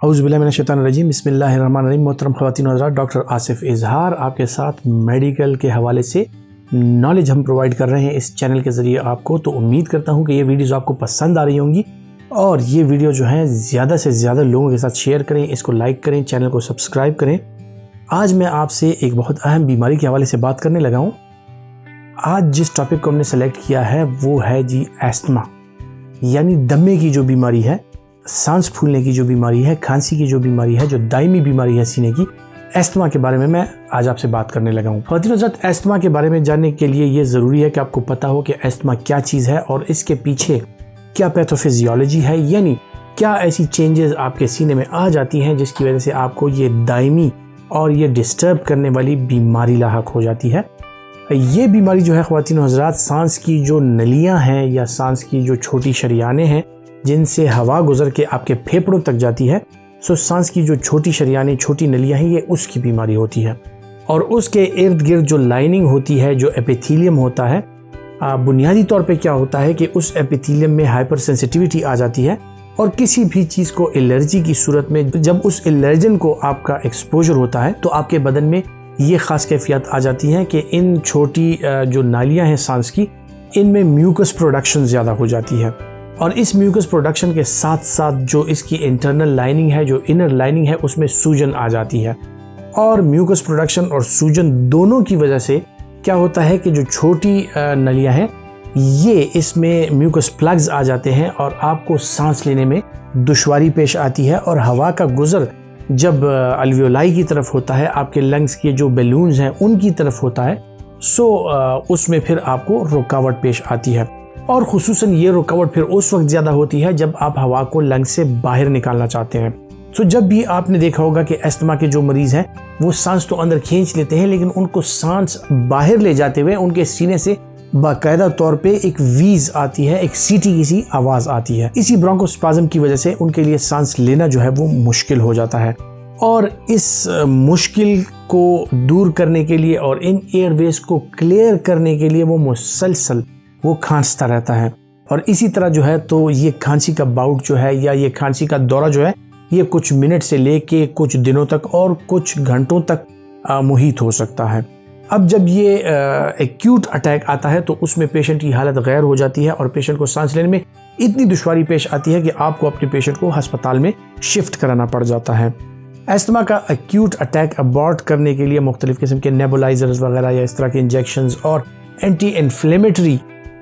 औज़ुबिल्लाहिमिनश्शैतानिर्रजीम बिस्मिल्लाहिर्रहमानिर्रहीम। मोहतरम ख़वातीन व हज़रात, डॉक्टर आसिफ इजहार आपके साथ मेडिकल के हवाले से नॉलेज हम प्रोवाइड कर रहे हैं इस चैनल के ज़रिए आपको। तो उम्मीद करता हूँ कि ये वीडियोज़ आपको पसंद आ रही होंगी और ये वीडियो जो है ज़्यादा से ज़्यादा लोगों के साथ शेयर करें, इसको लाइक करें, चैनल को सब्सक्राइब करें। आज मैं आपसे एक बहुत अहम बीमारी के हवाले से बात करने लगा हूँ। आज जिस टॉपिक को हमने सेलेक्ट किया है वो है जी एस्थमा, यानी दमे की जो बीमारी है, सांस फूलने की जो बीमारी है, खांसी की जो बीमारी है, जो दायमी बीमारी है सीने की, एस्थमा के बारे में मैं आज आपसे बात करने लगा हूँ। ख़वातीन हज़रात, एस्थमा के बारे में जानने के लिए ये ज़रूरी है कि आपको पता हो कि एस्थमा क्या चीज़ है और इसके पीछे क्या पैथोफिजियोलॉजी है, यानी क्या ऐसी चेंजेस आपके सीने में आ जाती हैं जिसकी वजह से आपको ये दायमी और ये डिस्टर्ब करने वाली बीमारी लाहक हो जाती है। ये बीमारी जो है ख़वातीन हज़रात, सांस की जो नलियाँ हैं या सांस की जो छोटी शरियानें हैं जिनसे हवा गुजर के आपके फेफड़ों तक जाती है, सो सांस की जो छोटी शरियानें, छोटी नलियाँ हैं, ये उसकी बीमारी होती है। और उसके इर्द गिर्द जो लाइनिंग होती है, जो एपिथेलियम होता है, बुनियादी तौर पे क्या होता है कि उस एपिथेलियम में हाइपर सेंसिटिविटी आ जाती है और किसी भी चीज़ को एलर्जी की सूरत में जब उस एलर्जन को आपका एक्सपोजर होता है तो आपके बदन में ये ख़ास कैफियत आ जाती है कि इन छोटी जो नालियाँ हैं सांस की, इनमें म्यूकस प्रोडक्शन ज़्यादा हो जाती है और इस म्यूकस प्रोडक्शन के साथ साथ जो इसकी इंटरनल लाइनिंग है, जो इनर लाइनिंग है, उसमें सूजन आ जाती है। और म्यूकस प्रोडक्शन और सूजन दोनों की वजह से क्या होता है कि जो छोटी नलियाँ हैं, ये इसमें म्यूकस प्लग्स आ जाते हैं और आपको सांस लेने में दुश्वारी पेश आती है और हवा का गुज़र जब अल्वियोलाई की तरफ होता है, आपके लंग्स के जो बैलून्स हैं उनकी तरफ होता है, सो उसमें फिर आपको रुकावट पेश आती है। और ख़ुसूसन ये रुकावट फिर उस वक्त ज़्यादा होती है जब आप हवा को लंग्स से बाहर निकालना चाहते हैं। तो जब भी आपने देखा होगा कि एस्थमा के जो मरीज़ हैं वो सांस तो अंदर खींच लेते हैं, लेकिन उनको सांस बाहर ले जाते हुए उनके सीने से बाकायदा तौर पे एक वीज़ आती है, एक सीटी की सी आवाज़ आती है। इसी ब्रोंकोस्पाज्म की वजह से उनके लिए सांस लेना जो है वो मुश्किल हो जाता है। और इस मुश्किल को दूर करने के लिए और इन एयरवेज को क्लियर करने के लिए वो मुसलसल वो खांसता रहता है। और इसी तरह जो है तो ये खांसी का बाउट जो है या ये खांसी का दौरा जो है, ये कुछ मिनट से लेके कुछ दिनों तक और कुछ घंटों तक मुहित हो सकता है। अब जब ये एक्यूट अटैक आता है तो उसमें पेशेंट की हालत गैर हो जाती है और पेशेंट को सांस लेने में इतनी दुश्वारी पेश आती है कि आपको अपने पेशेंट को अस्पताल में शिफ्ट कराना पड़ जाता है। एस्थमा का एक्यूट अटैक अबॉर्ट करने के लिए मुख्तलिफ़ किस्म के नेबुलाइजर्स वगैरह या इस तरह के इंजेक्शंस और एंटी इन्फ्लेमेटरी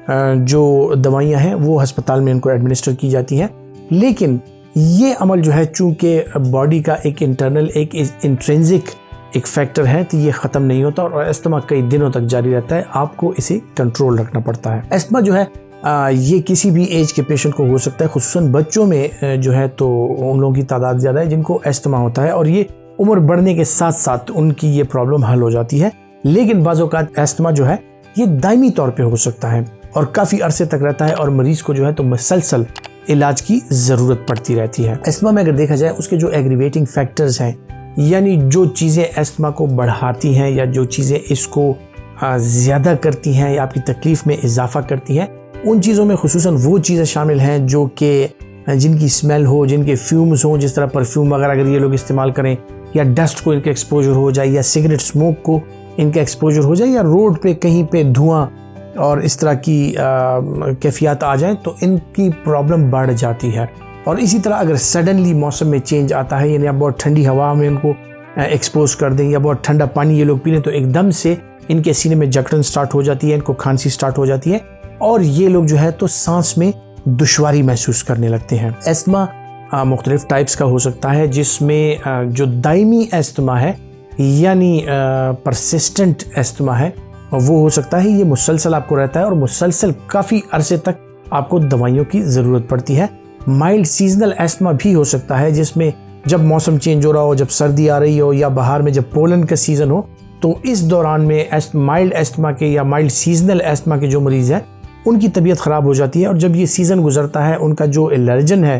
जो दवाइयाँ हैं वो अस्पताल में इनको एडमिनिस्टर की जाती हैं। लेकिन ये अमल जो है, चूँकि बॉडी का एक इंटरनल एक इंट्रिंसिक एक फैक्टर है, तो ये ख़त्म नहीं होता और एस्थमा कई दिनों तक जारी रहता है। आपको इसे कंट्रोल रखना पड़ता है। एस्थमा जो है ये किसी भी एज के पेशेंट को हो सकता है, खुसूसन बच्चों में जो है तो उन लोगों की तादाद ज़्यादा है जिनको एस्थमा होता है और ये उम्र बढ़ने के साथ साथ उनकी ये प्रॉब्लम हल हो जाती है। लेकिन बाज़ औक़ात एस्थमा जो है ये दायमी तौर पे हो सकता है और काफ़ी अरसे तक रहता है और मरीज़ को जो है तो मुसलसल इलाज की ज़रूरत पड़ती रहती है। एस्थमा में अगर देखा जाए उसके जो एग्रीवेटिंग फैक्टर्स हैं, यानी जो चीज़ें एस्थमा को बढ़ाती हैं या जो चीज़ें इसको ज़्यादा करती हैं या आपकी तकलीफ़ में इजाफ़ा करती हैं, उन चीज़ों में खुसूसन वो चीज़ें शामिल हैं जो कि जिनकी स्मेल हो, जिनके फ्यूम्स हों, जिस तरह परफ्यूम वगैरह अगर ये लोग इस्तेमाल करें या डस्ट को इनके एक्सपोजर हो जाए या सिगरेट स्मोक को इनका एक्सपोजर हो जाए या रोड पे कहीं पे धुआं और इस तरह की कैफियत आ जाए तो इनकी प्रॉब्लम बढ़ जाती है। और इसी तरह अगर सडनली मौसम में चेंज आता है, यानी आप बहुत ठंडी हवा में इनको एक्सपोज कर दें या बहुत ठंडा पानी ये लोग पी लें, तो एकदम से इनके सीने में जकड़न स्टार्ट हो जाती है, इनको खांसी स्टार्ट हो जाती है और ये लोग जो है तो सांस में दुश्वारी महसूस करने लगते हैं। एस्थमा मुख्तलिफ टाइप्स का हो सकता है, जिसमें जो दायमी एस्थमा है यानी परसिस्टेंट एस्थमा है वो हो सकता है, ये मुसलसल आपको रहता है और मुसलसल काफ़ी अरसे तक आपको दवाइयों की ज़रूरत पड़ती है। माइल्ड सीजनल एस्थमा भी हो सकता है, जिसमें जब मौसम चेंज हो रहा हो, जब सर्दी आ रही हो या बाहर में जब पोलन का सीज़न हो, तो इस दौरान में माइल्ड एस्थमा के या माइल्ड सीजनल एस्थमा के जो मरीज़ हैं उनकी तबीयत ख़राब हो जाती है और जब ये सीज़न गुजरता है, उनका जो एलर्जन है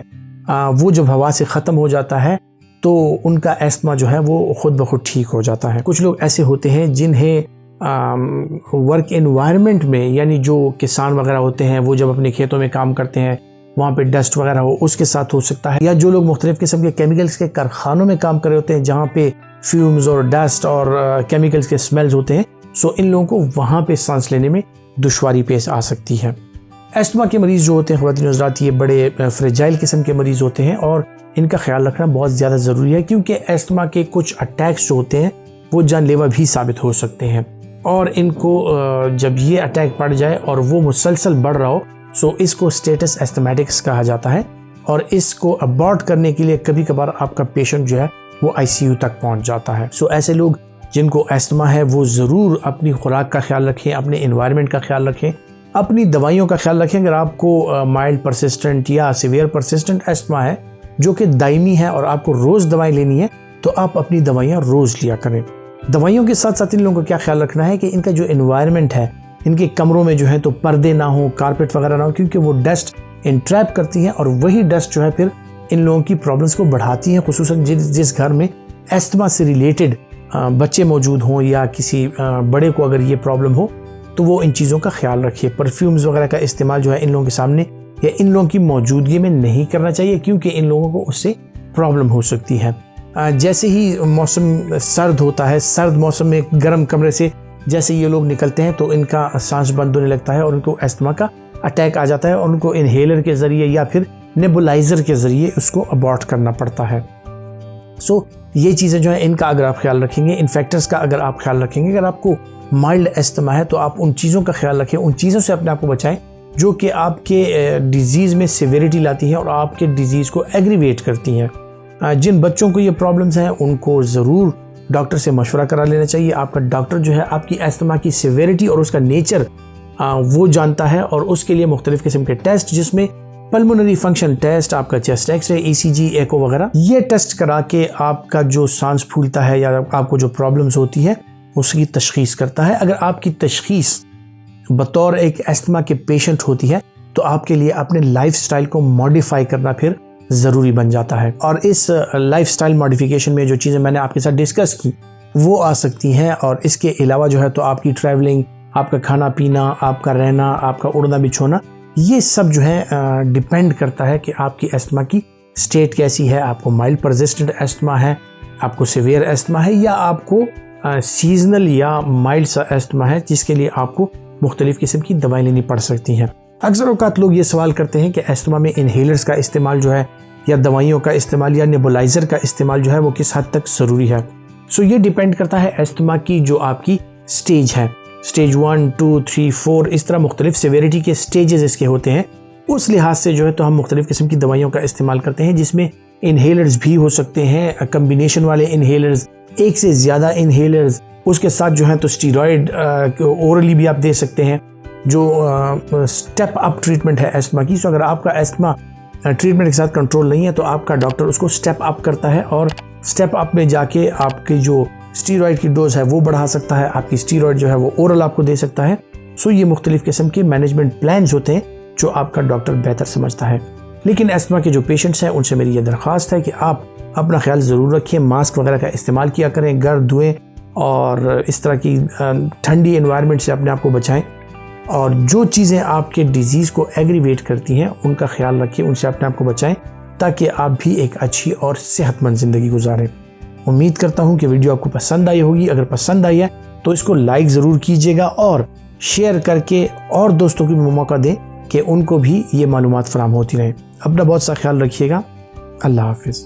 वो जब हवा से ख़त्म हो जाता है तो उनका एस्थमा जो है वो ख़ुद ब खुद ठीक हो जाता है। कुछ लोग ऐसे होते हैं जिन्हें वर्क एनवायरनमेंट में, यानी जो किसान वगैरह होते हैं वो जब अपने खेतों में काम करते हैं वहाँ पे डस्ट वगैरह हो, उसके साथ हो सकता है। या जो लोग मुख्तलिफ किस्म के केमिकल्स के कारखानों में काम कर रहे होते हैं जहाँ पे फ्यूम्स और डस्ट और केमिकल्स के स्मेल्स होते हैं, सो इन लोगों को वहाँ पे सांस लेने में दुश्वारी पेश आ सकती है। एस्थमा के मरीज़ जो होते हैं ख़वातीन हज़रात, ये बड़े फ्रेजाइल किस्म के मरीज़ होते हैं और इनका ख्याल रखना बहुत ज़्यादा ज़रूरी है, क्योंकि एस्थमा के कुछ अटैक्स जो होते हैं वो जानलेवा भी साबित हो सकते हैं। और इनको जब ये अटैक पड़ जाए और वो मुसलसल बढ़ रहा हो, सो इसको स्टेटस एस्थमेटिक्स कहा जाता है। और इसको अबॉर्ट करने के लिए कभी कभार आपका पेशेंट जो है वो ICU तक पहुंच जाता है। सो ऐसे लोग जिनको एस्थमा है वो ज़रूर अपनी खुराक का ख्याल रखें, अपने इन्वायरमेंट का ख्याल रखें, अपनी दवाइयों का ख्याल रखें। अगर आपको माइल्ड परसिस्टेंट या सीवियर परसिस्टेंट एस्थमा है जो कि दायमी है और आपको रोज़ दवाई लेनी है, तो आप अपनी दवाइयाँ रोज़ लिया करें। दवाइयों के साथ साथ इन लोगों को क्या ख्याल रखना है कि इनका जो इन्वायरमेंट है, इनके कमरों में जो है तो पर्दे ना हो, कारपेट वगैरह ना हो, क्योंकि वो डस्ट इंट्रैप करती हैं और वही डस्ट जो है फिर इन लोगों की प्रॉब्लम्स को बढ़ाती हैं। खुसूसन जिस घर में एस्थमा से रिलेटेड बच्चे मौजूद हों या किसी बड़े को अगर ये प्रॉब्लम हो, तो वो इन चीज़ों का ख्याल रखिए। परफ्यूम्स वगैरह का इस्तेमाल जो है इन लोगों के सामने या इन लोगों की मौजूदगी में नहीं करना चाहिए, क्योंकि इन लोगों को उससे प्रॉब्लम हो सकती है। जैसे ही मौसम सर्द होता है, सर्द मौसम में गर्म कमरे से जैसे ये लोग निकलते हैं तो इनका सांस बंद होने लगता है और उनको एस्थमा का अटैक आ जाता है और उनको इनहेलर के ज़रिए या फिर नेबुलाइज़र के ज़रिए उसको अबॉर्ट करना पड़ता है। सो ये चीज़ें जो है इनका अगर आप ख्याल रखेंगे, इन फैक्टर्स का अगर आप ख्याल रखेंगे, अगर आपको माइल्ड एस्थमा है तो आप उन चीज़ों का ख्याल रखें, उन चीज़ों से अपने आप को बचाएं जो कि आपके डिज़ीज़ में सिविरिटी लाती है और आपके डिज़ीज़ को एग्रीवेट करती हैं। जिन बच्चों को ये प्रॉब्लम्स हैं उनको ज़रूर डॉक्टर से मशवरा करा लेना चाहिए। आपका डॉक्टर जो है आपकी एस्थमा की सिविरिटी और उसका नेचर वो जानता है और उसके लिए मुख्तलिफ किस्म के टेस्ट, जिसमें पल्मोनरी फंक्शन टेस्ट, आपका चेस्ट एक्सरे, ECG, एको वगैरह, ये टेस्ट करा के आपका जो सांस फूलता है या आपको जो प्रॉब्लम्स होती है उसकी तशखीस करता है। अगर आपकी तशखीस बतौर एक एस्थमा के पेशेंट होती है तो आपके लिए अपने लाइफस्टाइल को मॉडिफाई करना फिर ज़रूरी बन जाता है। और इस लाइफस्टाइल मॉडिफिकेशन में जो चीज़ें मैंने आपके साथ डिस्कस की वो आ सकती हैं। और इसके अलावा जो है तो आपकी ट्रैवलिंग, आपका खाना पीना, आपका रहना, आपका उड़ना बिछोना, ये सब जो है डिपेंड करता है कि आपकी एस्थमा की स्टेट कैसी है। आपको माइल्ड परसिस्टेंट एस्थमा है, आपको सीवियर एस्थमा है, या आपको सीजनल या माइल्ड सा एस्थमा है जिसके लिए आपको मुख्तलिफ किस्म की दवाई लेनी पड़ सकती हैं। अक्सर औकात लोग ये सवाल करते हैं कि एस्थमा में इनहेलर्स का इस्तेमाल जो है या दवाइयों का इस्तेमाल या नेबुलाइज़र का इस्तेमाल जो है वो किस हद तक ज़रूरी है। सो ये डिपेंड करता है एस्थमा की जो आपकी स्टेज है, स्टेज 1, 2, 3, 4, इस तरह मुख्तलिफ सेवेरिटी के स्टेजेस इसके होते हैं। उस लिहाज से जो है तो हम मुख्तलिफ किस्म की दवाइयों का इस्तेमाल करते हैं, जिसमें इनहेलर्स भी हो सकते हैं, कम्बिनेशन वाले इनहेलर्स, एक से ज़्यादा इनहेलर्स, उसके साथ जो है तो स्टीरॉयड ओरली भी आप दे सकते हैं, जो स्टेप अप ट्रीटमेंट है एस्थमा की। सो अगर आपका एस्थमा ट्रीटमेंट के साथ कंट्रोल नहीं है तो आपका डॉक्टर उसको स्टेप अप करता है और स्टेप अप में जाके आपकी जो स्टीरॉयड की डोज है वो बढ़ा सकता है, आपकी स्टीरॉयड जो है वो ओरल आपको दे सकता है। सो ये मुख्तलिफ किस्म के मैनेजमेंट प्लान्स होते हैं जो आपका डॉक्टर बेहतर समझता है। लेकिन एस्थमा के जो पेशेंट्स हैं उनसे मेरी ये दरख्वास्त है कि आप अपना ख्याल ज़रूर रखें, मास्क वगैरह का इस्तेमाल किया करें, गर्म धुएँ और इस तरह की ठंडी एनवायरनमेंट से अपने आप को बचाएं। और जो चीज़ें आपके डिजीज़ को एग्रीवेट करती हैं उनका ख्याल रखिए, उनसे अपने आप को बचाएं ताकि आप भी एक अच्छी और सेहतमंद ज़िंदगी गुजारें। उम्मीद करता हूं कि वीडियो आपको पसंद आई होगी। अगर पसंद आई है तो इसको लाइक ज़रूर कीजिएगा और शेयर करके और दोस्तों को भी मौका दें कि उनको भी ये मालूमात फराहम होती रहें। अपना बहुत सा ख्याल रखिएगा। अल्लाह हाफिज़।